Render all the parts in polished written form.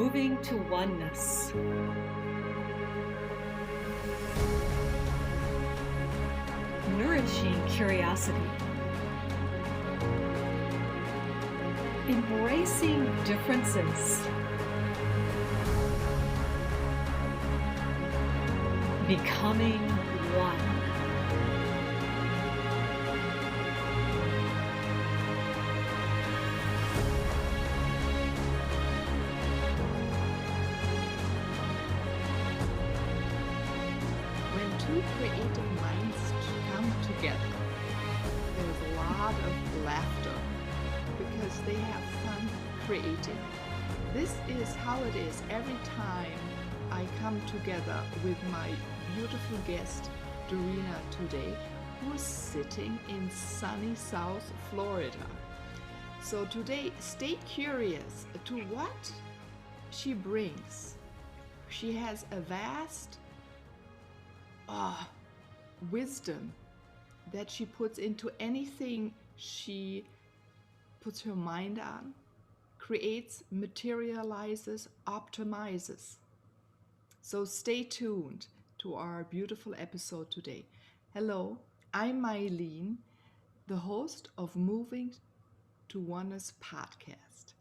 moving to oneness. Nourishing curiosity. Embracing differences. Becoming one. When two creative minds come together, there's a lot of laughter because they have fun creating. This is how it is every time I come together with my beautiful guest, Dorina, today, who's sitting in sunny South Florida. So today, stay curious to what she brings. She has a vast wisdom that she puts into anything she puts her mind on, creates, materializes, optimizes. So stay tuned to our beautiful episode today. Hello, I'm Meilin, the host of Moving to Oneness podcast.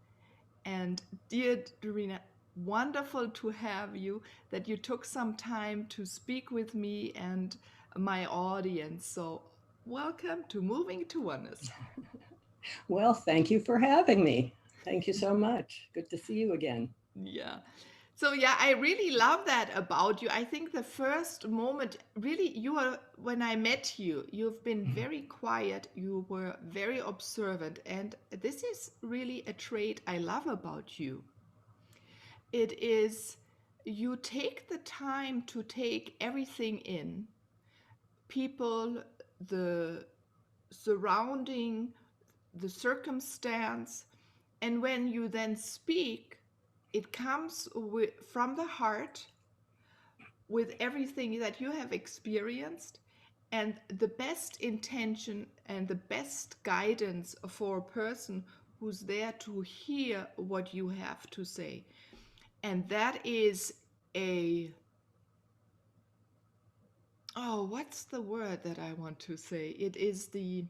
And dear Dorina, wonderful to have you, that you took some time to speak with me and my audience. So welcome to Moving to Oneness. Well, thank you for having me. Thank you so much. Good to see you again. Yeah. So yeah, I really love that about you. I think the first moment, really, when I met you, you've been very quiet, you were very observant, and this is really a trait I love about you. It is, you take the time to take everything in, people, the surrounding, the circumstance, and when you then speak, it comes from the heart with everything that you have experienced and the best intention and the best guidance for a person who's there to hear what you have to say. And that is what's the word that I want to say? It is the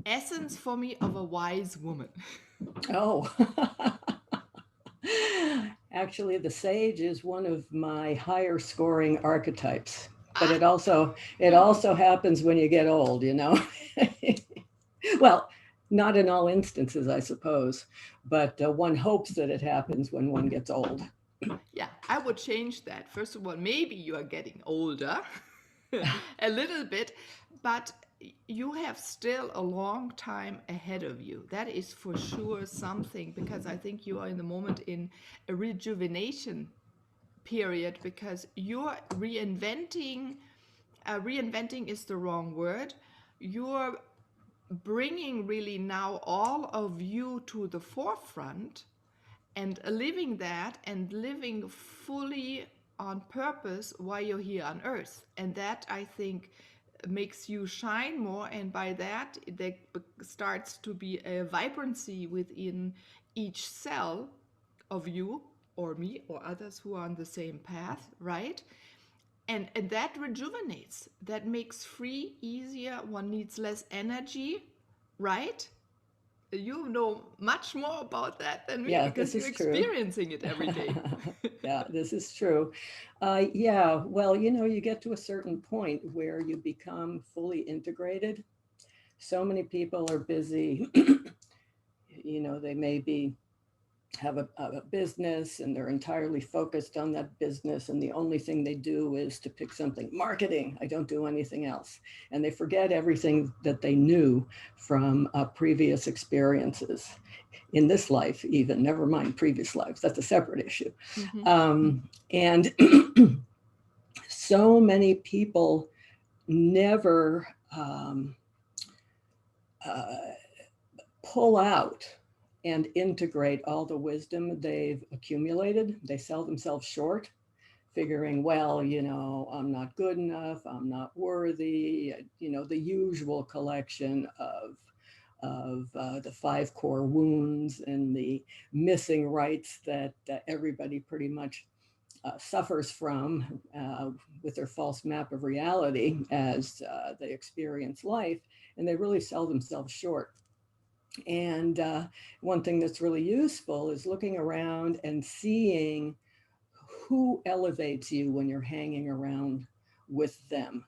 essence for me of a wise woman. Oh, actually, the sage is one of my higher scoring archetypes, but it also happens when you get old, you know. Well, not in all instances, I suppose, but one hopes that it happens when one gets old. Yeah, I would change that. First of all, maybe you are getting older a little bit, but you have still a long time ahead of you. That is for sure something, because I think you are in the moment in a rejuvenation period, because you're reinventing. Reinventing is the wrong word. You're bringing really now all of you to the forefront and living that and living fully on purpose while you're here on earth. And that, I think, makes you shine more, and by that there starts to be a vibrancy within each cell of you or me or others who are on the same path, right? And that rejuvenates, that makes free easier, one needs less energy, right? You know much more about that than me Yeah, because this you're is true. experiencing it every day. Yeah, this is true. Yeah, well, you get to a certain point where you become fully integrated. So many people are busy, they may be have a business and they're entirely focused on that business, and the only thing they do is to pick something marketing. I don't do anything else, and they forget everything that they knew from previous experiences in this life, even never mind previous lives. That's a separate issue. Mm-hmm. And so many people never uh, pull out and integrate all the wisdom they've accumulated. They sell themselves short, figuring, well, I'm not good enough, I'm not worthy, the usual collection of of the 5 core wounds and the missing rights that everybody pretty much suffers from with their false map of reality as they experience life, and they really sell themselves short. And one thing that's really useful is looking around and seeing who elevates you when you're hanging around with them,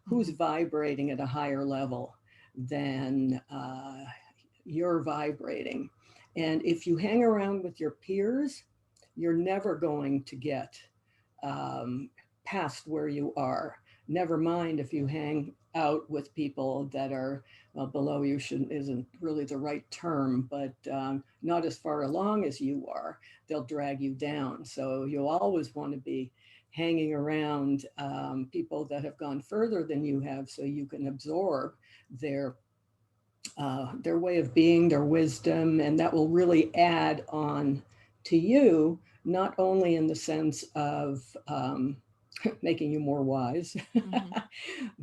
who's vibrating at a higher level than you're vibrating. And if you hang around with your peers, you're never going to get past where you are. Never mind if you hang out with people that are below you, isn't really the right term, but not as far along as you are. They'll drag you down. So you'll always want to be hanging around people that have gone further than you have, so you can absorb their way of being, their wisdom, and that will really add on to you, not only in the sense of making you more wise,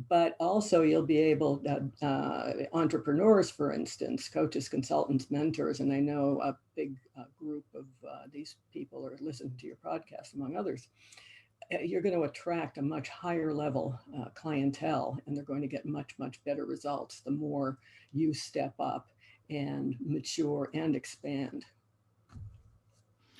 but also you'll be able to, entrepreneurs, for instance, coaches, consultants, mentors, and I know a big group of these people are listening to your podcast, among others. You're going to attract a much higher level clientele, and they're going to get much, much better results the more you step up and mature and expand.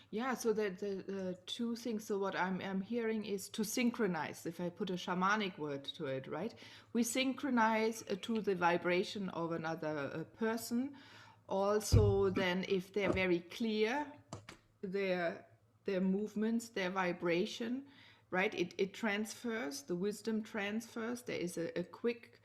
Yeah, so the two things. So what I'm hearing is to synchronize. If I put a shamanic word to it, right? We synchronize to the vibration of another person. Also, then if they're very clear, their movements, their vibration, right? It transfers. The wisdom transfers. There is a quick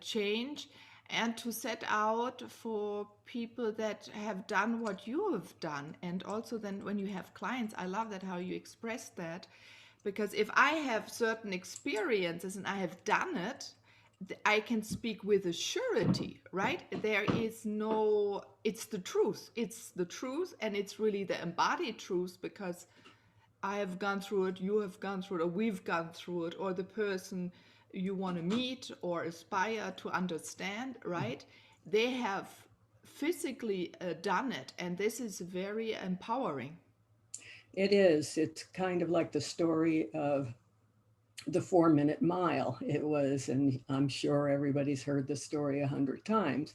change, and to set out for people that have done what you have done. And also then when you have clients, I love that how you express that, because if I have certain experiences and I have done it, I can speak with a surety, right? There is no, it's the truth. It's the truth, and it's really the embodied truth, because I have gone through it, you have gone through it, or we've gone through it, or the person you want to meet or aspire to understand, right? They have physically done it, and this is very empowering. It is. It's kind of like the story of the 4 minute mile. It was, and I'm sure everybody's heard the story 100 times,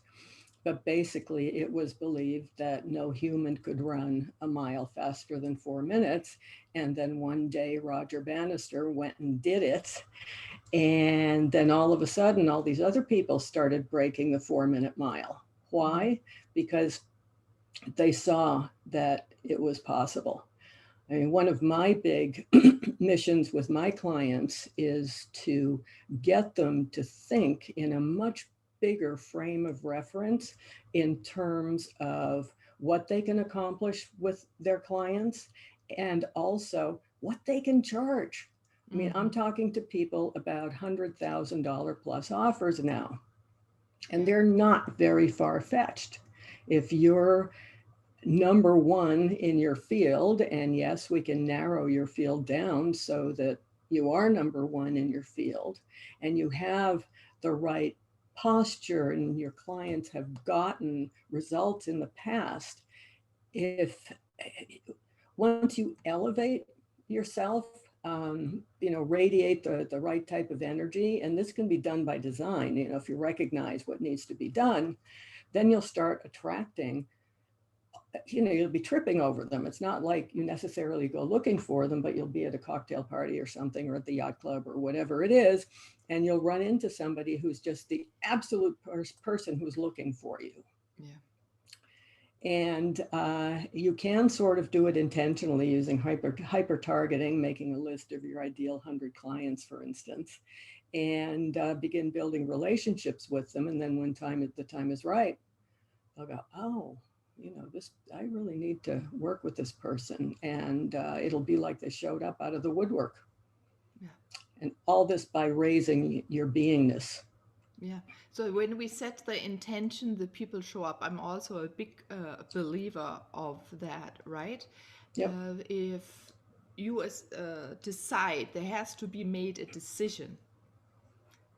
but basically it was believed that no human could run a mile faster than 4 minutes. And then one day Roger Bannister went and did it. And then all of a sudden, all these other people started breaking the 4 minute mile. Why? Because they saw that it was possible. I mean, one of my big missions with my clients is to get them to think in a much bigger frame of reference in terms of what they can accomplish with their clients and also what they can charge. I mean, I'm talking to people about $100,000 plus offers now, and they're not very far-fetched. If you're number one in your field, and yes, we can narrow your field down so that you are number one in your field, and you have the right posture and your clients have gotten results in the past, if once you elevate yourself, radiate the right type of energy, and this can be done by design, if you recognize what needs to be done, then you'll start attracting, you'll be tripping over them. It's not like you necessarily go looking for them, but you'll be at a cocktail party or something, or at the yacht club or whatever it is, and you'll run into somebody who's just the absolute person who's looking for you. Yeah. And you can sort of do it intentionally using hyper targeting, making a list of your ideal 100 clients, for instance, and begin building relationships with them. And then when the time is right, they'll go, oh, I really need to work with this person. And it'll be like they showed up out of the woodwork. Yeah. And all this by raising your beingness. Yeah. So when we set the intention, the people show up. I'm also a big believer of that, right? Yep. If you decide, there has to be made a decision.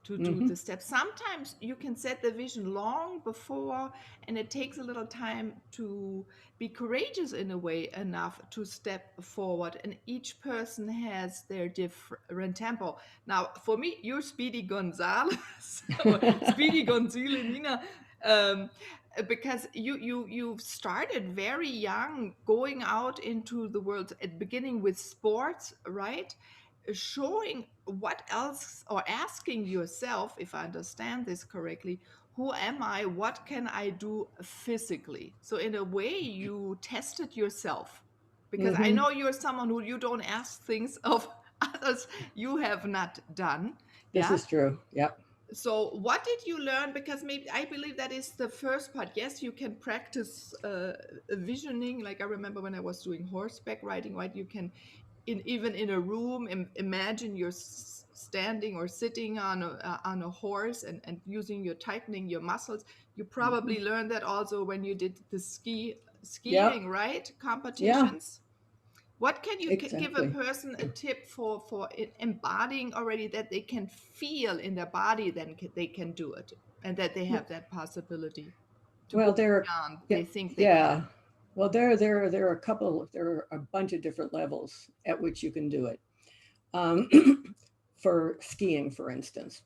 to do Hmm. the steps. Sometimes you can set the vision long before, and it takes a little time to be courageous in a way enough to step forward. And each person has their different tempo. Now, for me, you're Speedy Gonzalez, or Speedy Gonzalez, um, because you've started very young, going out into the world at beginning with sports, right? Showing what else, or asking yourself, if I understand this correctly, who am I, what can I do physically? So in a way you tested yourself, because I Hmm. know you're someone who, you don't ask things of others you have not done. This Yeah. is true. Yep. So what did you learn? Because maybe I believe that is the first part. Yes, you can practice visioning, like I remember when I was doing horseback riding, right? You can, even in a room, imagine you're standing or sitting on a horse, and using your, tightening your muscles. You Hmm. probably learned that also when you did the Yep. skiing, right, Yeah, competitions. What can you give a exactly. person a tip for embodying already, that they can feel in their body, then they can do it, and that they have that possibility to go Well, beyond yeah, they think they yeah. can. Well, there are a couple, there are a bunch of different levels at which you can do it. Um, for skiing, for instance,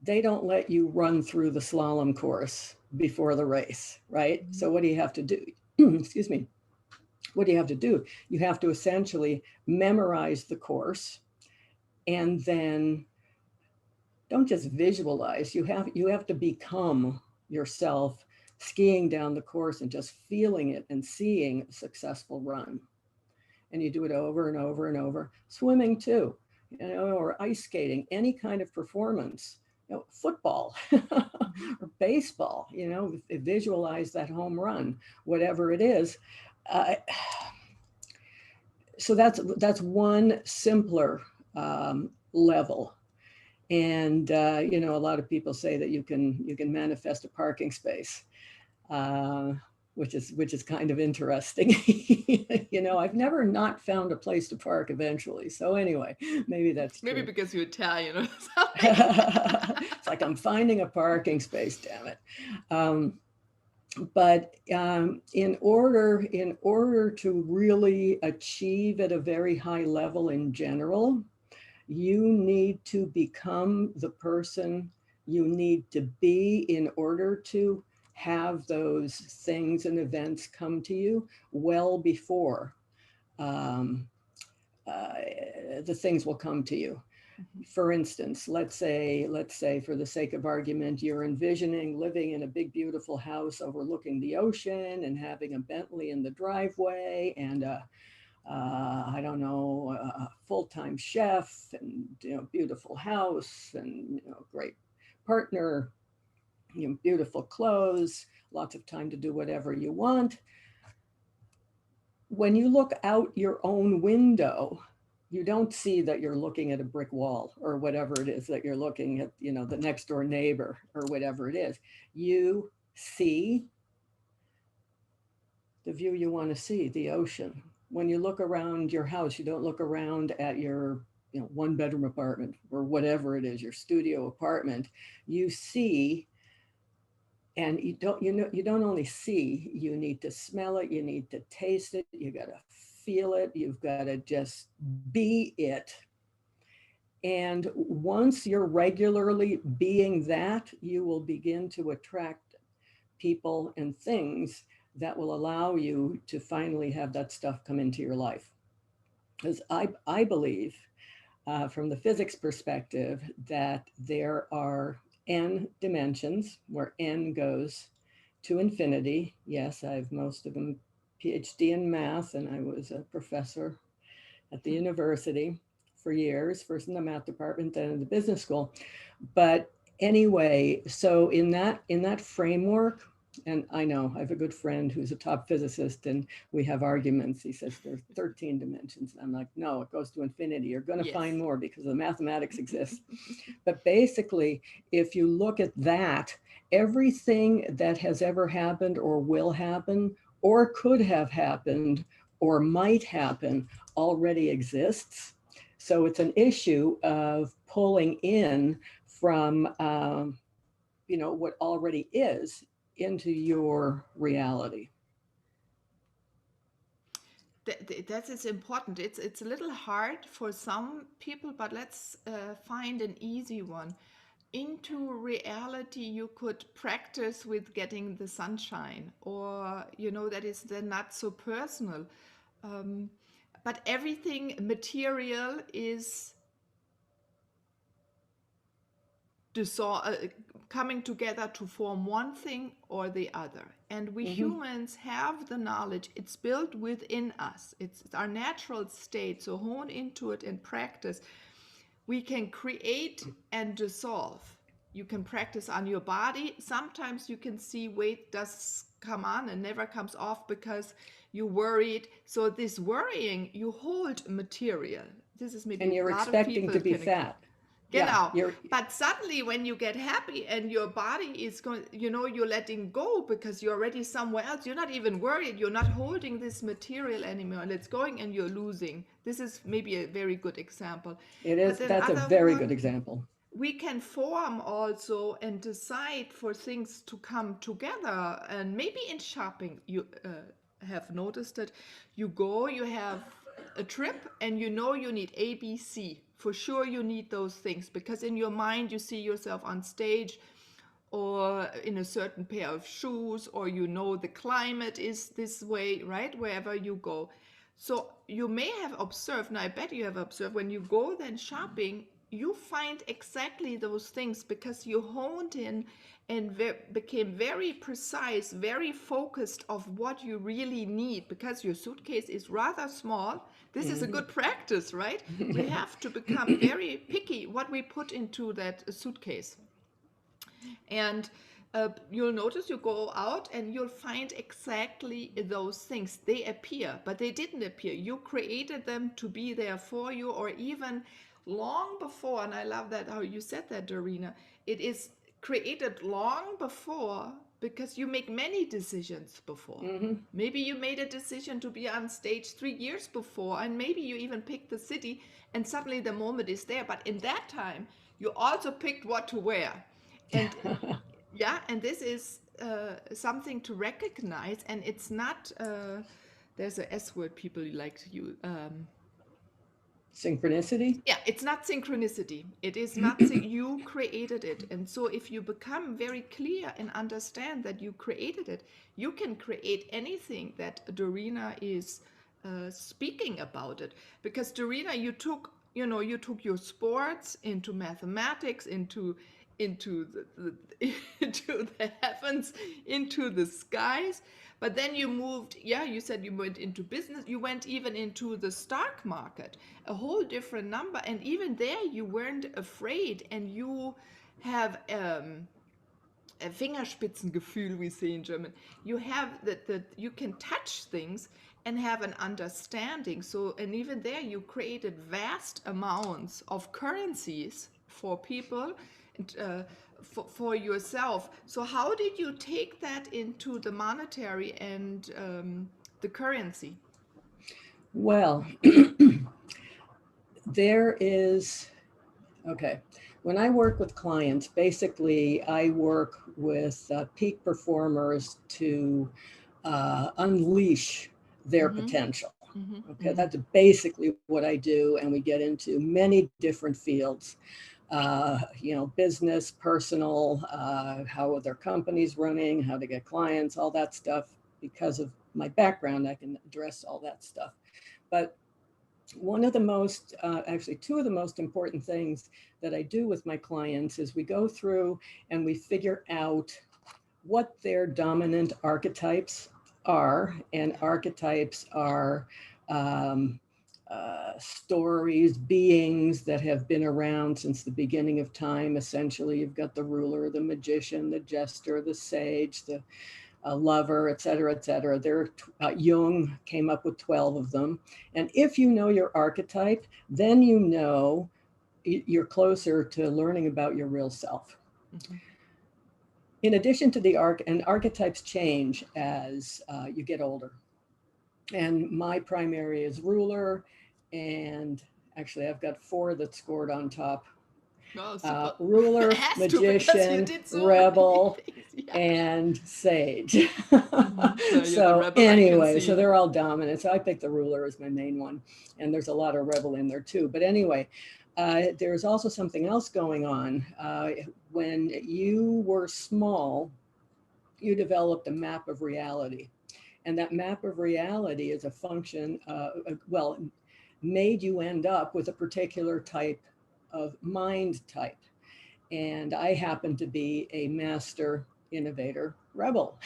they don't let you run through the slalom course before the race, right? Mhm. So what do you have to do? Excuse me. What do you have to do? You have to essentially memorize the course, and then don't just visualize. You have to become yourself skiing down the course and just feeling it and seeing a successful run. And you do it over and over and over. Swimming too, or ice skating, any kind of performance, football Mhm. or baseball, visualize that home run, whatever it is. Uh, so that's one simpler level. And a lot of people say that you can manifest a parking space, uh, which is kind of interesting. I've never not found a place to park eventually. So anyway, maybe that's Maybe true. because you're Italian or something. It's like I'm finding a parking space, damn it. Um, but in order to really achieve at a very high level in general, you need to become the person you need to be in order to have those things and events come to you well before um, uh, the things will come to you. Mhm. For instance, let's say for the sake of argument, you're envisioning living in a big, beautiful house overlooking the ocean and having a Bentley in the driveway and I don't know, a full-time chef and beautiful house and great partner, beautiful clothes, lots of time to do whatever you want. When you look out your own window, you don't see that you're looking at a brick wall or whatever it is that you're looking at, the next door neighbor or whatever it is. You see the view you want to see, the ocean. When you look around your house, you don't look around at your one bedroom apartment or whatever it is, your studio apartment. You see, and you don't only see, you need to smell it, you need to taste it, you got to feel it, you've got to just be it. And once you're regularly being that, you will begin to attract people and things that will allow you to finally have that stuff come into your life. Because I believe, from the physics perspective, that there are n dimensions where n goes to infinity. Yes, I've most of them PhD in math, and I was a professor at the university for years, first in the math department, then in the business school. But anyway, so in that framework, and I know I have a good friend who's a top physicist, and we have arguments. He says there's 13 dimensions. I'm like, no, it goes to infinity. You're going to Yes. find more because the mathematics exists. But basically, if you look at that, everything that has ever happened or will happen or could have happened or might happen already exists. So it's an issue of pulling in from, what already is into your reality. That is important. It's a little hard for some people, but let's find an easy one. Into reality, you could practice with getting the sunshine, or that is then not so personal. Um, but everything material is coming together to form one thing or the other. And we Hmm. humans have the knowledge, it's built within us, it's our natural state. So hone into it and practice. We can create and dissolve. You can practice on your body. Sometimes you can see weight does come on and never comes off because you worried. So this worrying, you hold material. This is And maybe a you're lot of expecting people to be can. fat. Yeah, Genau. you're. But suddenly when you get happy and your body is going, you're letting go because you're already somewhere else. You're not even worried. You're not holding this material anymore. And it's going and you're losing. This is maybe a very good example. It But is. then That's a other very good one, example. we can form also and decide for things to come together. And maybe in shopping, you have noticed that you have a trip, and you need ABC. For sure, you need those things because in your mind, you see yourself on stage or in a certain pair of shoes, or the climate is this way, right? Wherever you go. So you may have observed, and I bet you have observed, when you go then shopping, you find exactly those things because you honed in and became very precise, very focused of what you really need, because your suitcase is rather small. This is a Hmm. good practice, right? We have to become very picky what we put into that suitcase. And you'll notice you go out and you'll find exactly those things. They appear, but they didn't appear. You created them to be there for you, or even long before. And I love that how you said that, Dorina. It is created long before because you make many decisions before. Hmm. Maybe you made a decision to be on stage 3 years before, and maybe you even picked the city, and suddenly the moment is there. But in that time, you also picked what to wear. And yeah, and this is something to recognize, and it's not, there's a S word people like to use. Synchronicity. Yeah, it's not synchronicity. It is not, you created it. And so if you become very clear and understand that you created it, you can create anything that Dorina is speaking about it. Because Dorina, you took your sports into mathematics, into into the heavens, into the skies. But then you moved, yeah, you said you went into business, you went even into the stock market, a whole different number. And even there, you weren't afraid, and you have a Fingerspitzengefühl, we say in German. You have that you can touch things and have an understanding. So, and even there, you created vast amounts of currencies for people and for yourself. So, how did you take that into the monetary and the currency? Well, there is, okay. When I work with clients, basically I work with peak performers to unleash their Mm-hmm. potential. Mm-hmm. Okay, that's basically what I do. And we get into many different fields, business, personal, how their company's running, how to get clients, all that stuff. Because of my background, I can address all that stuff. But one of the most, actually, two of the most important things that I do with my clients is we go through and we figure out what their dominant archetypes are. And archetypes are um, stories, beings that have been around since the beginning of time. Essentially, you've got the ruler, the magician, the jester, the sage, the a lover, et cetera, et cetera. Jung came up with 12 of them. And if you know your archetype, then you're closer to learning about your real self. Mm-hmm. In addition to and archetypes change as you get older. And my primary is ruler. And actually, I've got 4 that scored on top. Oh, super. Ruler, Has to, because you magician, did so many rebel, things. Yeah. and sage. No, you're the So rebel, I can anyway, so see. they're all dominant. So I picked the ruler as my main one, and there's a lot of rebel in there too. But anyway, there's also something else going on. When you were small, you developed a map of reality. And that map of reality is a function, well, made you end up with a particular type of mind type. And I happen to be a master innovator rebel.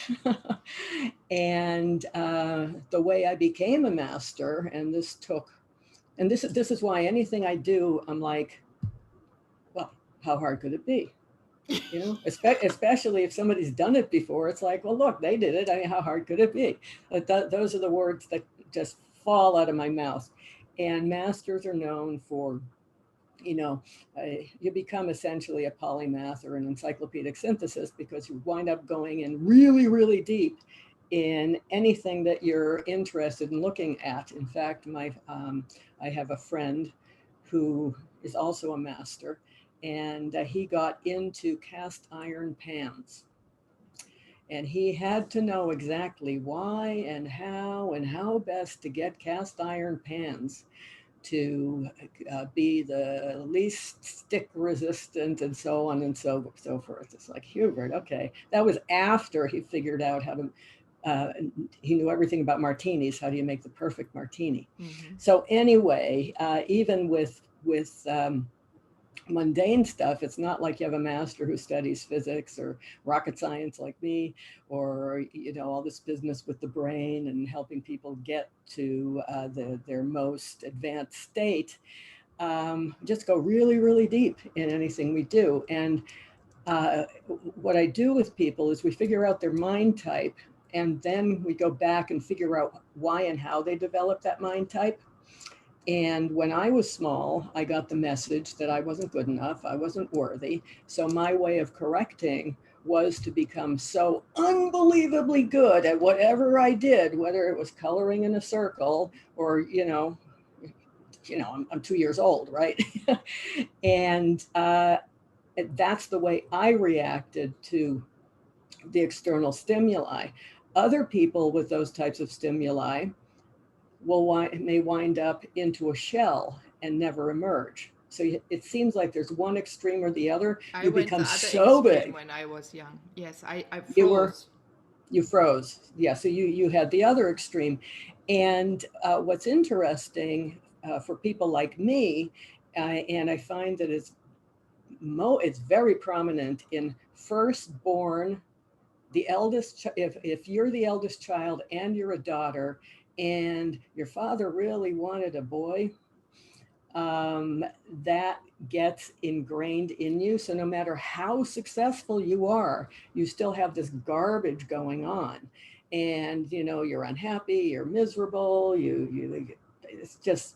And the way I became a master, and this is why anything I do, I'm like, well, how hard could it be? You know, especially if somebody's done it before, it's like, well, look, they did it. I mean, how hard could it be? But those are the words that just fall out of my mouth. And masters are known for, you know, you become essentially a polymath or an encyclopedic synthesis because you wind up going in really, really deep in anything that you're interested in looking at. In fact, I have a friend who is also a master, and he got into cast iron pans. And he had to know exactly why and how best to get cast iron pans to be the least stick resistant and so on and so forth. It's like, Hubert, okay. That was after he figured out how to, he knew everything about martinis. How do you make the perfect martini? Mm-hmm. So anyway, even with mundane stuff, it's not like you have a master who studies physics or rocket science like me, or, you know, all this business with the brain and helping people get to their most advanced state. Just go really, really deep in anything we do. And what I do with people is we figure out their mind type, and then we go back and figure out why and how they develop that mind type. And when I was small, I got the message that I wasn't good enough, I wasn't worthy. So my way of correcting was to become so unbelievably good at whatever I did, whether it was coloring in a circle or, I'm 2 years old, right? And that's the way I reacted to the external stimuli. Other people with those types of stimuli may wind up into a shell and never emerge. So it seems like there's one extreme or the other. I You went become the other so extreme big. when I was young. Yes, I You froze. froze. Yeah. So you had the other extreme. And what's interesting for people like me, and I find that it's very prominent in firstborn, the eldest. If you're the eldest child and you're a daughter, and your father really wanted a boy, that gets ingrained in you. So no matter how successful you are, you still have this garbage going on, and you're unhappy, you're miserable, it's just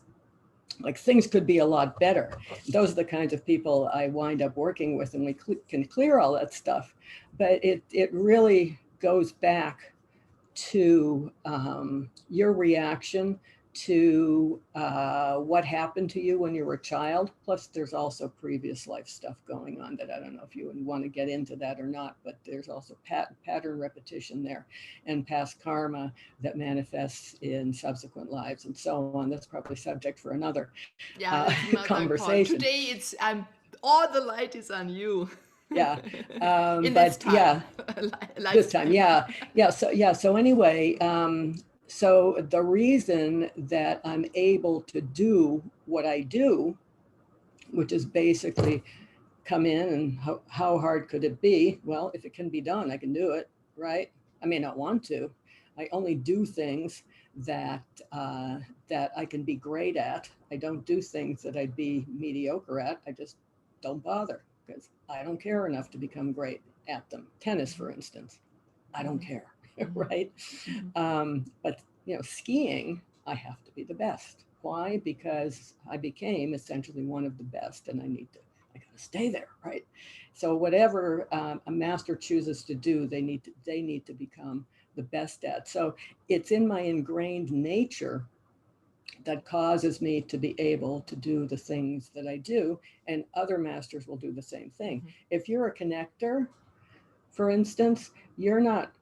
like things could be a lot better. Those are the kinds of people I wind up working with, and we can clear all that stuff. But it really goes back to your reaction to what happened to you when you were a child. Plus, there's also previous life stuff going on that I don't know if you would want to get into that or not, but there's also pattern repetition there and past karma that manifests in subsequent lives and so on. That's probably subject for another Yeah, that's another call. conversation. Today it's all the light is on you. Yeah. In this But time. yeah, this time, yeah. So anyway, so the reason that I'm able to do what I do, which is basically come in and how hard could it be? Well, if it can be done, I can do it, right? I may not want to. I only do things that that I can be great at. I don't do things that I'd be mediocre at. I just don't bother because I don't care enough to become great at them. Tennis, for instance, I don't care, right? But skiing, I have to be the best. Why? Because I became essentially one of the best, and I got to stay there, right? So whatever a master chooses to do, they need to become the best at. So it's in my ingrained nature that causes me to be able to do the things that I do, and other masters will do the same thing. Mhm. If you're a connector, for instance, you're not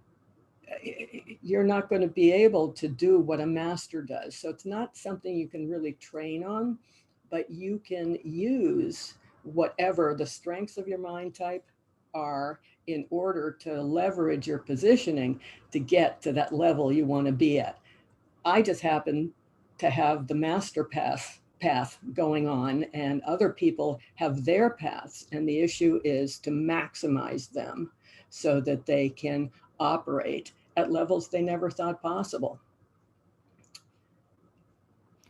going to be able to do what a master does. So it's not something you can really train on, but you can use whatever the strengths of your mind type are in order to leverage your positioning to get to that level you want to be at. I just happen to have the master path going on, and other people have their paths, and the issue is to maximize them so that they can operate at levels they never thought possible.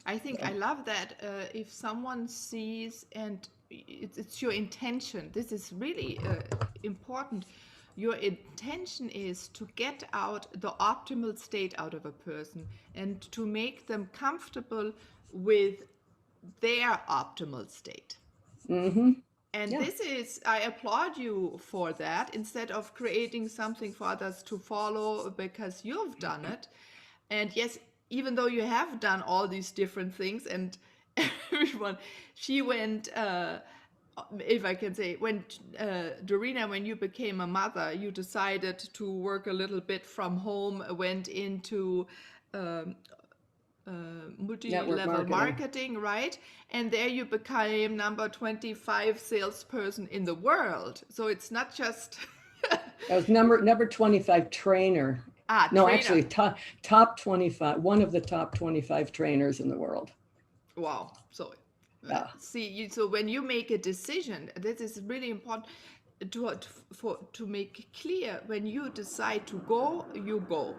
I think So, I love that if someone sees, and it's your intention, this is really important. Your intention is to get out the optimal state out of a person and to make them comfortable with their optimal state. mm-hmm. And Yeah, this is, I applaud you for that, instead of creating something for others to follow because you've done it. And yes, even though you have done all these different things, and everyone, she went, if I can say, when Dorina, when you became a mother, you decided to work a little bit from home, went into um, network multi-level marketing. marketing, right? And there you became number 25 salesperson in the world. So it's not just I was number 25 trainer. No, trainer. actually, top 25, one of the top 25 trainers in the world. Wow. So Yeah, see, so when you make a decision, this is really important to make clear. When you decide to go, you go.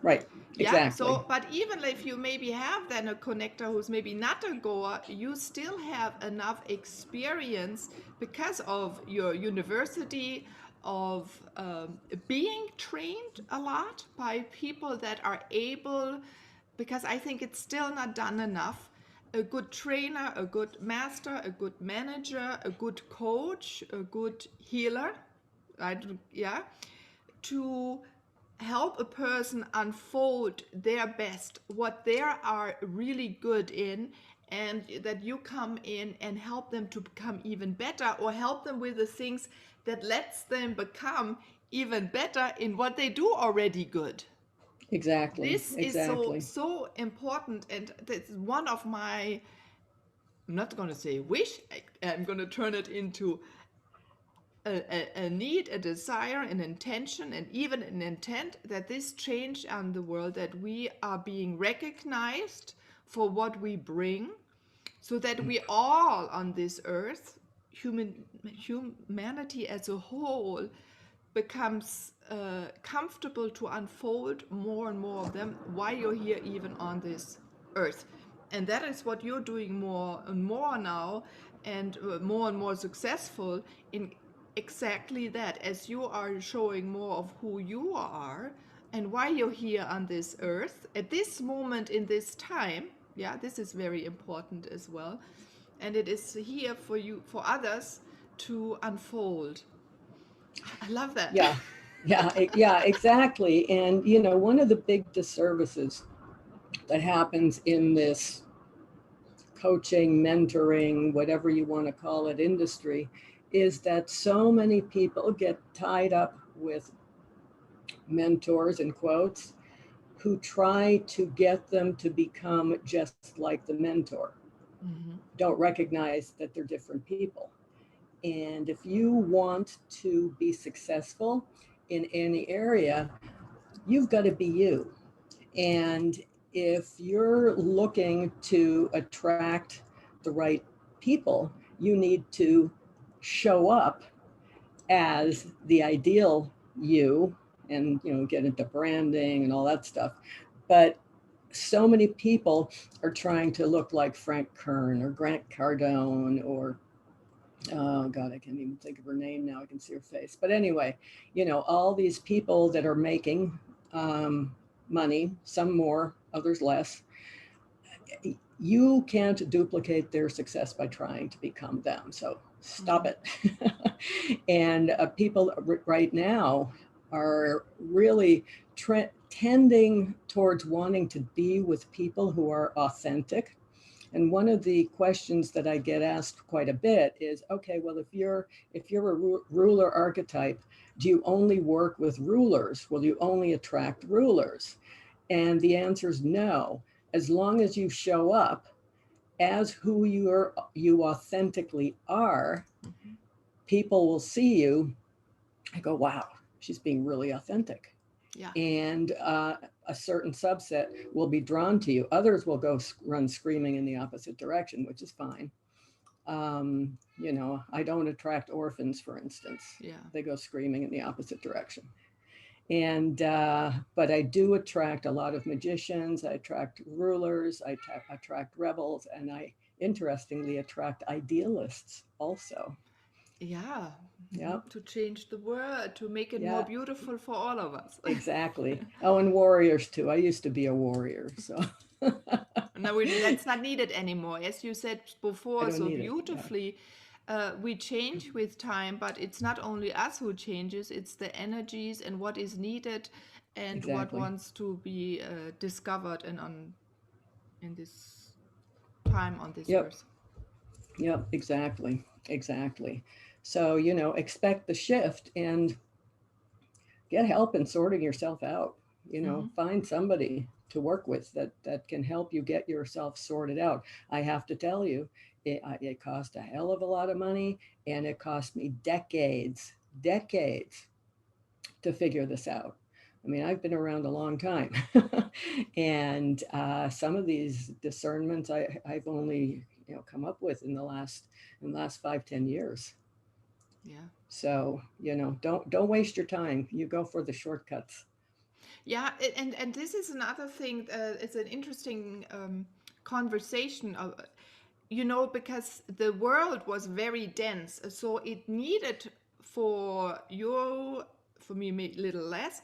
right, Yeah, exactly. so but even if you maybe have then a connector who's maybe not a goer, you still have enough experience because of your university, of being trained a lot by people that are able, because I think it's still not done enough. A good trainer, a good master, a good manager, a good coach, a good healer, right? Yeah, to help a person unfold their best, what they are really good in, and that you come in and help them to become even better, or help them with the things that lets them become even better in what they do already good. Exactly, This is exactly. so important, and that's one of my, I'm not going to say wish, I'm going to turn it into a need, a desire, an intention, and even an intent that this change on the world, that we are being recognized for what we bring, so that we all on this earth, humanity as a whole, becomes comfortable to unfold more and more of them while you're here, even on this earth. And that is what you're doing more and more now, and more successful in exactly that, as you are showing more of who you are and why you're here on this earth at this moment in this time. Yeah, this is very important as well. And it is here for you, for others to unfold. I love that. Yeah, yeah, exactly. And, you know, one of the big disservices that happens in this coaching, mentoring, whatever you want to call it, industry is that so many people get tied up with mentors, in quotes, who try to get them to become just like the mentor, Mhm. don't recognize that they're different people. And if you want to be successful in any area, you've got to be you. And if you're looking to attract the right people, you need to show up as the ideal you, and get into branding and all that stuff. But so many people are trying to look like Frank Kern or Grant Cardone or, oh God, I can't even think of her name now. I can see her face. But anyway, all these people that are making money, some more, others less. You can't duplicate their success by trying to become them. So stop Mhm. it. And people right now are really tending towards wanting to be with people who are authentic. And one of the questions that I get asked quite a bit is, okay, well, if you're a ruler archetype, do you only work with rulers? Will you only attract rulers? And the answer is no. As long as you show up as who you authentically are, Mhm. people will see you. I go, wow, she's being really authentic. Yeah. And a certain subset will be drawn to you. Others will go run screaming in the opposite direction, which is fine. I don't attract orphans, for instance. Yeah. They go screaming in the opposite direction. And but I do attract a lot of magicians. I attract rulers. I attract rebels, and I interestingly attract idealists also. Yeah. Yeah, To change the world, to make it more yeah, beautiful for all of us. exactly. Oh, and warriors too. I used to be a warrior, so No, that's not needed anymore. As you said I before don't so need it. Yeah, beautifully, we change with time, but it's not only us who changes, it's the energies and what is needed and what exactly. wants to be discovered and on in this time on this Yep, earth. yep, exactly, exactly. So, expect the shift and get help in sorting yourself out. Hmm. Find somebody to work with that can help you get yourself sorted out. I have to tell you, it cost a hell of a lot of money, and it cost me decades to figure this out. I mean, I've been around a long time, and some of these discernments I've only come up with in the last 5-10 years. Yeah. So don't waste your time. You go for the shortcuts. Yeah, and this is another thing. It's an interesting conversation. Because the world was very dense, so it needed for you, for me, a little less,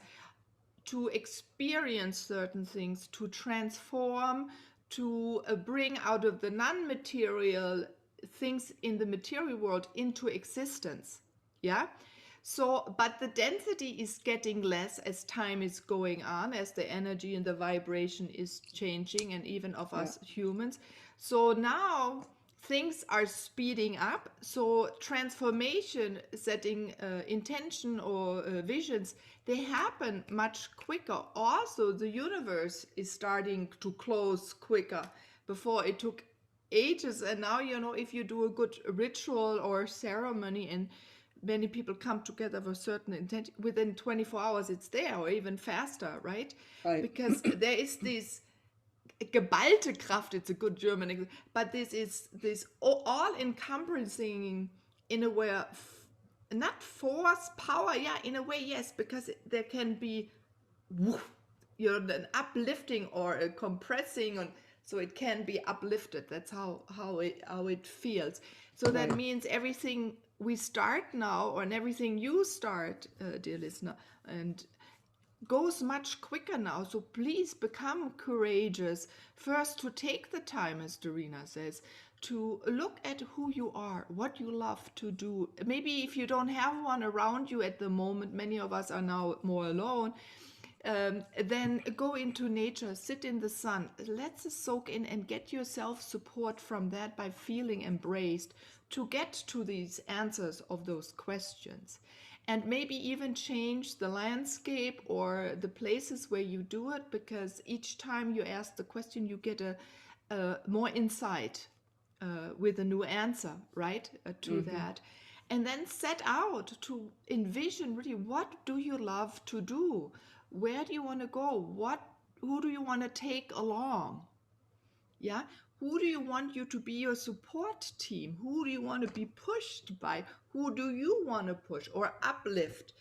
to experience certain things, to transform, to bring out of the non-material things in the material world into existence. Yeah. So, but the density is getting less as time is going on, as the energy and the vibration is changing, and even of Yeah. us humans. So now things are speeding up. So transformation, setting intention or visions, they happen much quicker. Also, the universe is starting to close quicker. Before it took ages, and now if you do a good ritual or ceremony and many people come together with certain intent, within 24 hours it's there, or even faster, right? Right. Because there is this geballte Kraft, it's a good German, but this is this all encompassing, in a way, not force, power, yeah, in a way, yes, because there can be woof, an uplifting or a compressing, and so it can be uplifted. That's how it feels. So that Right. means everything we start now, or and everything you start, dear listener, and goes much quicker now. So please become courageous. First, to take the time, as Dorina says, to look at who you are, what you love to do. Maybe if you don't have one around you at the moment, many of us are now more alone. Then go into nature, sit in the sun, let's soak in and get yourself support from that by feeling embraced to get to these answers of those questions. And maybe even change the landscape or the places where you do it, because each time you ask the question, you get a more insight with a new answer, right, to Mm-hmm. that. And then set out to envision really, what do you love to do? Where do you want to go? Who do you want to take along? Yeah. Who do you want you to be your support team? Who do you want to be pushed by? Who do you want to push or uplift,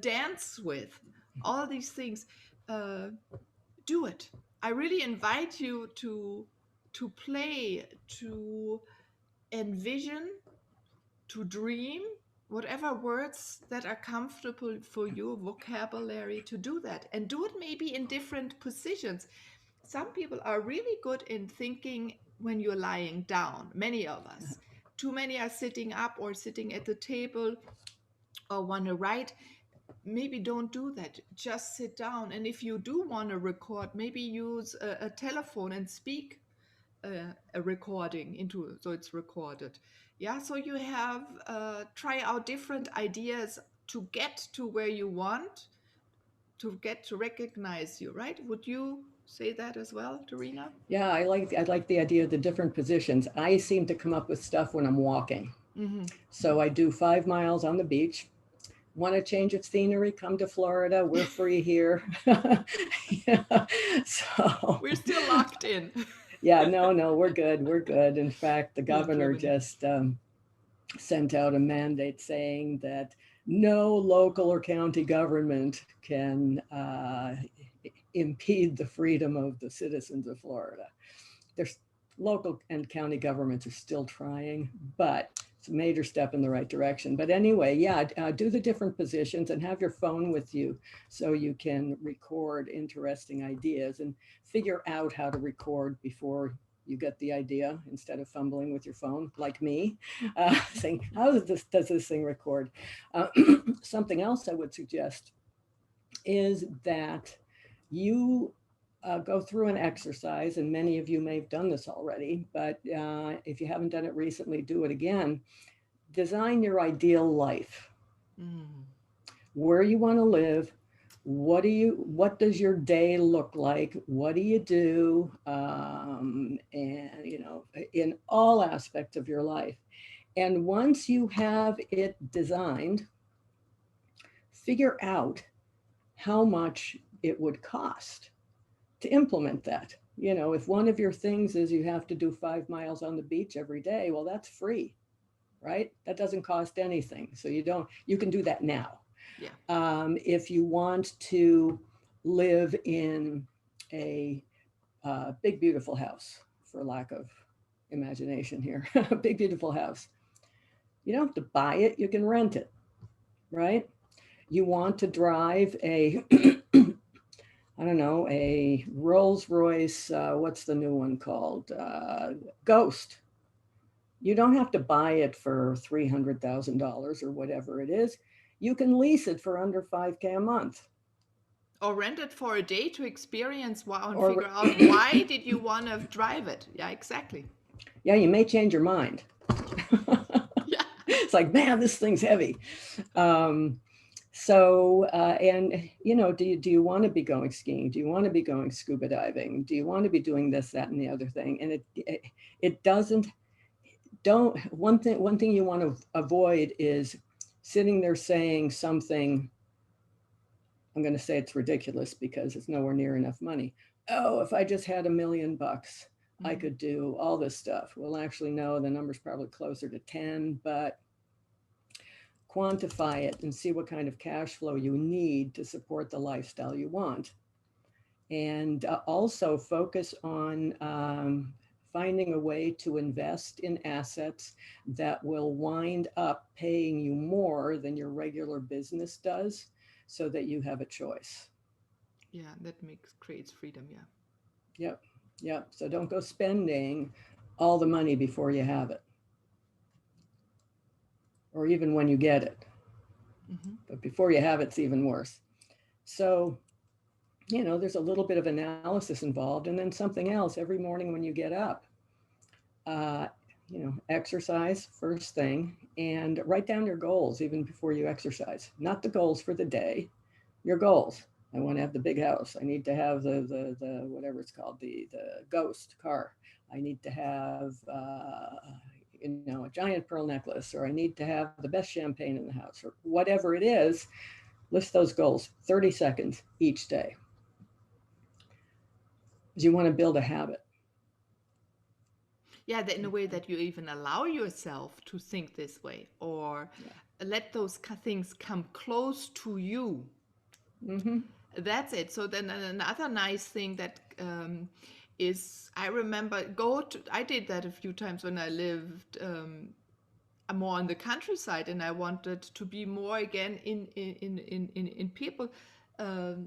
dance with? All these things. Uh, do it. I really invite you to play, to envision, to dream, whatever words that are comfortable for your vocabulary, to do that, and do it maybe in different positions. Some people are really good in thinking when you're lying down, many of us. Too many are sitting up or sitting at the table or want to write. maybe don't do that. Just sit down. And if you do want to record, maybe use a telephone and speak a recording into so it's recorded. Yeah, so you have try out different ideas to get to where you want to get to recognize you, right? Would you say that as well, Dorina? Yeah, I like the idea of the different positions. I seem to come up with stuff when I'm walking. Mm-hmm. So I do 5 miles on the beach. Want a change of scenery? Come to Florida. We're free here. Yeah. So We're still locked in. yeah, no, we're good. We're good. In fact, the Here in governor Germany. just sent out a mandate saying that no local or county government can impede the freedom of the citizens of Florida. There's local and county governments are still trying, but it's a major step in the right direction. But anyway, yeah, do the different positions and have your phone with you so you can record interesting ideas and figure out how to record before you get the idea instead of fumbling with your phone like me, saying, how does this thing record? Uh, Something else I would suggest is that you go through an exercise, and many of you may have done this already, but if you haven't done it recently, do it again. Design your ideal life, Mm. where you want to live. What does your day look like? What do you do? And, in all aspects of your life. And once you have it designed, figure out how much it would cost to implement that. If one of your things is you have to do 5 miles on the beach every day, well, that's free, right? That doesn't cost anything. So you can do that now. Yeah. If you want to live in a big, beautiful house, for lack of imagination here, a big, beautiful house, you don't have to buy it, you can rent it, right? You want to drive a I don't know, a Rolls Royce, what's the new one called? Ghost. You don't have to buy it for $300,000 or whatever it is. You can lease it for under 5K a month. Or rent it for a day to experience wow and Or, figure out why did you want to drive it. Yeah, exactly. yeah, you may change your mind. Yeah. It's like, man, this thing's heavy. And do you want to be going skiing? Do you want to be going scuba diving? Do you want to be doing this, that, and the other thing? And it doesn't, one thing you want to avoid is sitting there saying something, I'm going to say it's ridiculous because it's nowhere near enough money. Oh, if I just had $1 million, I could do all this stuff. Well, actually, no, the number's probably closer to 10, but quantify it and see what kind of cash flow you need to support the lifestyle you want. And also focus on finding a way to invest in assets that will wind up paying you more than your regular business does so that you have a choice. Yeah, that creates freedom. Yeah. Yep. So don't go spending all the money before you have it, or even when you get it. Mm-hmm. But before you have it, it's even worse. So, there's a little bit of analysis involved, and then something else every morning when you get up. Exercise first thing, and write down your goals even before you exercise. Not the goals for the day, your goals. I want to have the big house. I need to have the whatever it's called, the ghost car. I need to have a giant pearl necklace, or I need to have the best champagne in the house, or whatever it is. List those goals, 30 seconds each day. Because you want to build a habit. Yeah, in a way that you even allow yourself to think this way, or let those things come close to you. Mm-hmm. That's it. So then another nice thing that is, I remember I did that a few times when I lived more on the countryside, and I wanted to be more again in people,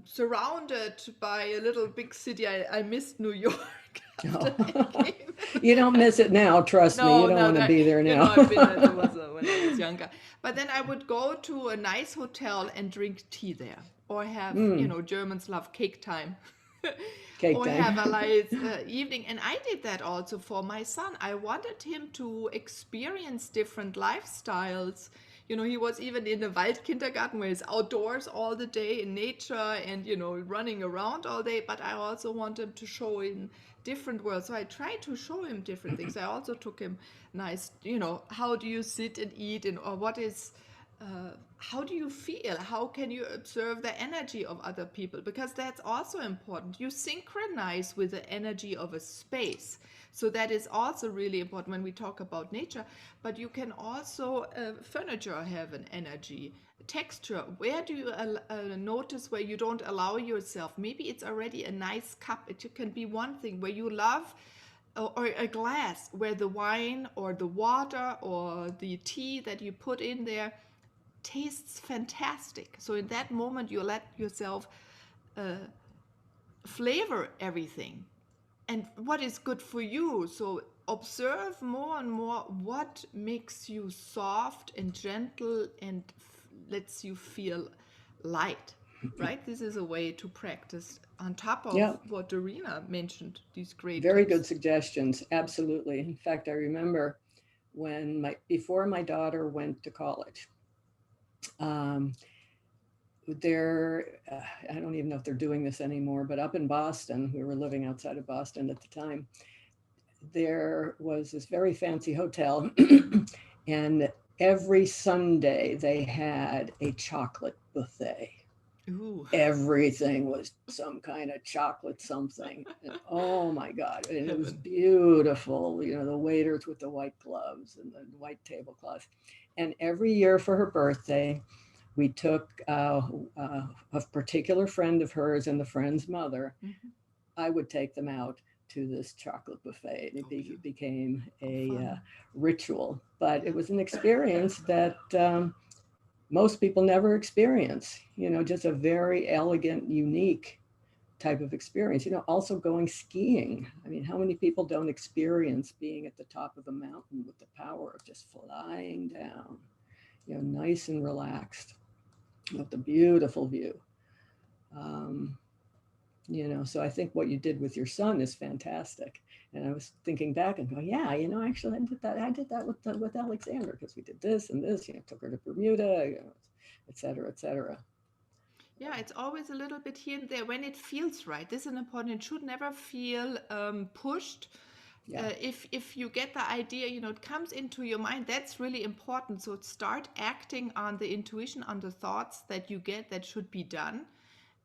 surrounded by a little big city. I missed New York after I came. You don't miss it now, trust me. You don't want to be there now. I've been there when I was younger. But then I would go to a nice hotel and drink tea there, or have, Mm, Germans love cake time. cake Or have a time. nice evening. And I did that also for my son. I wanted him to experience different lifestyles. He was even in a Wald kindergarten where he's outdoors all the day in nature and, running around all day. But I also want him to show in different worlds. So I tried to show him different things. I also took him nice, how do you sit and eat, and or what is how do you feel? How can you observe the energy of other people? Because that's also important. You synchronize with the energy of a space. So that is also really important when we talk about nature. But you can also, furniture have an energy, texture. Where do you notice where you don't allow yourself? Maybe it's already a nice cup. It can be one thing where you love, or a glass where the wine or the water or the tea that you put in there tastes fantastic. So in that moment, you let yourself flavor everything and what is good for you. So observe more and more what makes you soft and gentle and lets you feel light. Right? This is a way to practice on top of Yeah, what Dorina mentioned, these great very good tips. suggestions. Absolutely. In fact, I remember before my daughter went to college, um, there, I don't even know if they're doing this anymore, but up in Boston, we were living outside of Boston at the time, there was this very fancy hotel, and every Sunday they had a chocolate buffet. Ooh. Everything was some kind of chocolate something. And oh my God. And it was Heaven. beautiful, the waiters with the white gloves and the white tablecloth. And every year for her birthday, we took a particular friend of hers and the friend's mother. Mhm. I would take them out to this chocolate buffet. Oh, beautiful. Became Oh, a fun. ritual, but Yeah. it was an experience that most people never experience, just a very elegant, unique type of experience. Also going skiing. I mean, how many people don't experience being at the top of a mountain with the power of just flying down, nice and relaxed with a beautiful view. Um, so I think what you did with your son is fantastic. And I was thinking back and going, yeah, actually I did that. I did that with Alexander, because we did this and this, took her to Bermuda, et cetera, et cetera. Yeah, it's always a little bit here and there when it feels right. This is important. It should never feel pushed. Yeah. If you get the idea, it comes into your mind. That's really important. So start acting on the intuition, on the thoughts that you get that should be done,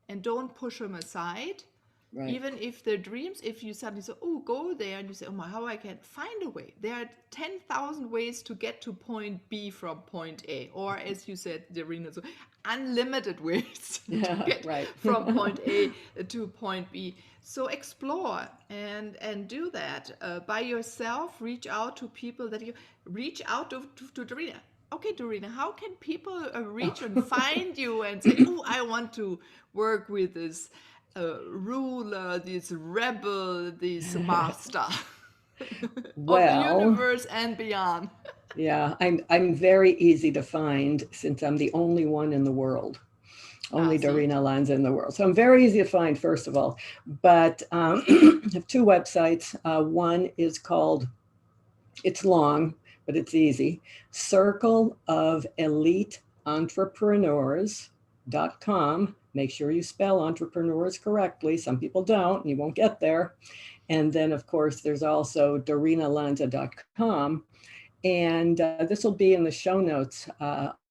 and don't push them aside. Right. Even if they're dreams, if you suddenly say, oh, go there, and you say, oh my, how I can find a way. There are 10,000 ways to get to point B from point A. Or as you said, Dorina, so unlimited ways to Yeah, get right. from point A to point B. So explore and do that by yourself. Reach out to people that you reach out to Dorina. Okay, Dorina, how can people reach and find you and say, oh, I want to work with this ruler, this rebel, this master of the Well, universe and beyond? yeah, I'm very easy to find since I'm the only one in the world, Ah, only see? Dorina Lanza in the world. So I'm very easy to find, first of all. But I have two websites. One is called, it's long, but it's easy, Circle of Elite Entrepreneurs.com. Make sure you spell entrepreneurs correctly. Some people don't, and you won't get there. And then, of course, there's also dorinalanza.com. And this will be in the show notes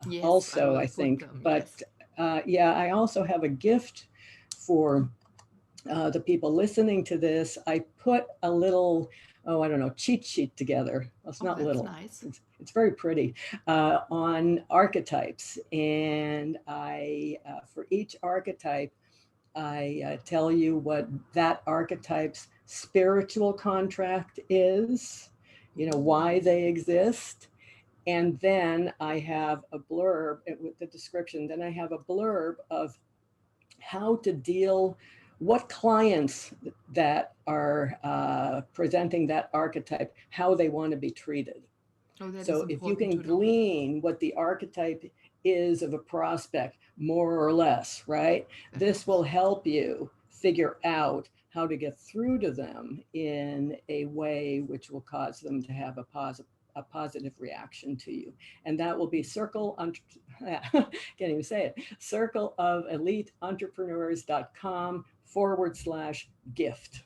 Yes, I also, I will put think. them. But Yes. yeah, I also have a gift for the people listening to this. I put a little, oh, I don't know, cheat sheet together. Well, it's Oh, not that's little. nice. It's very pretty, on archetypes. And for each archetype, I tell you what that archetype's spiritual contract is, why they exist. And then I have a blurb with the description. Then I have a blurb of how to deal, what clients that are presenting that archetype, how they want to be treated. Oh, that is So if you important can to know. glean what the archetype is of a prospect, more or less, right? That This will helps. help you figure out how to get through to them in a way which will cause them to have a positive reaction to you. And that will be can't even say it, circleofeliteentrepreneurs.com/gift.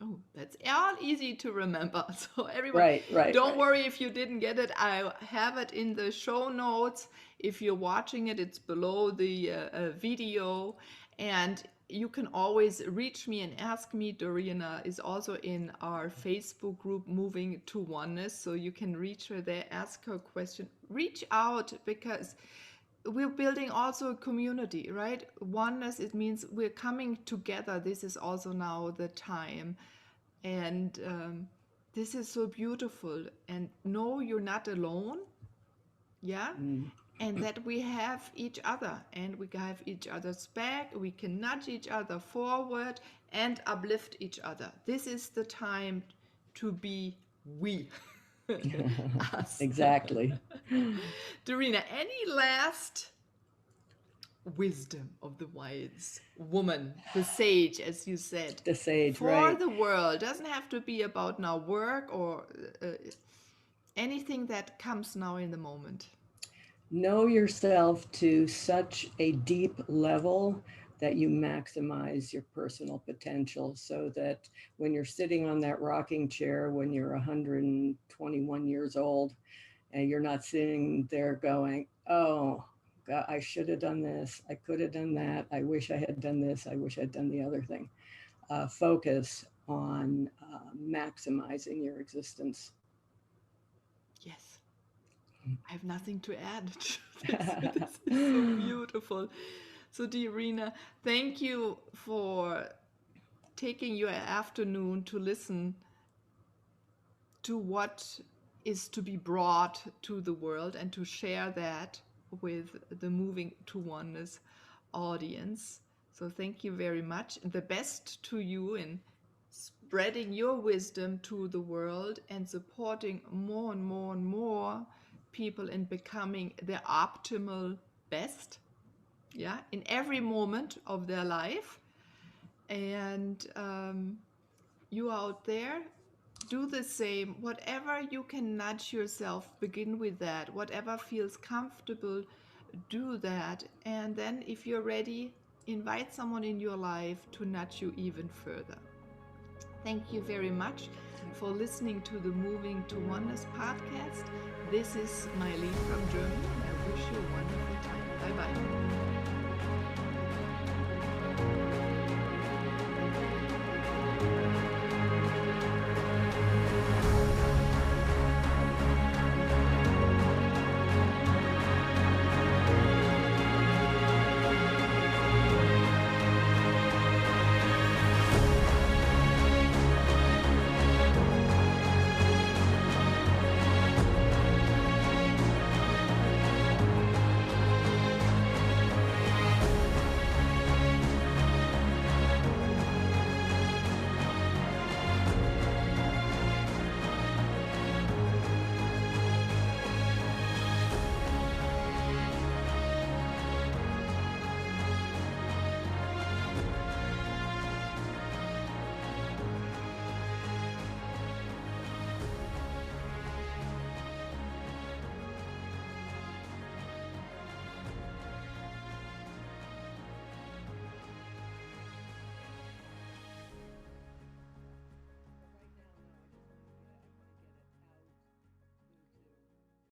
Oh, that's all easy to remember. So everyone, Right, right, don't right. worry if you didn't get it. I have it in the show notes. If you're watching it, it's below the video. And you can always reach me and ask me. Dorina is also in our Facebook group, Moving to Oneness. So you can reach her there, ask her a question. Reach out, because we're building also a community, right? Oneness, it means we're coming together. This is also now the time. And this is so beautiful. And no, you're not alone. Yeah. Mm. And that we have each other, and we have each other's back. We can nudge each other forward and uplift each other. This is the time to be we. Us. Exactly. Dorina, any last wisdom of the wise woman, the sage, as you said, The sage, for right? the world? Doesn't have to be about now work or anything that comes now in the moment. Know yourself to such a deep level that you maximize your personal potential, so that when you're sitting on that rocking chair when you're 121 years old, and you're not sitting there going, oh God, I should have done this, I could have done that, I wish I had done this, I wish I'd done the other thing. Focus on maximizing your existence. Yes, I have nothing to add. This is so beautiful. So, dear Rena, thank you for taking your afternoon to listen to what is to be brought to the world and to share that with the Moving to Oneness audience. So, thank you very much. The best to you in spreading your wisdom to the world and supporting more and more and more people in becoming their optimal best, yeah, in every moment of their life. And you out there, do the same. Whatever you can nudge yourself, begin with that. Whatever feels comfortable, do that. And then, if you're ready, invite someone in your life to nudge you even further. Thank you very much for listening to the Moving to Oneness podcast. This is Meilin from Germany. I wish you a wonderful time. Bye bye.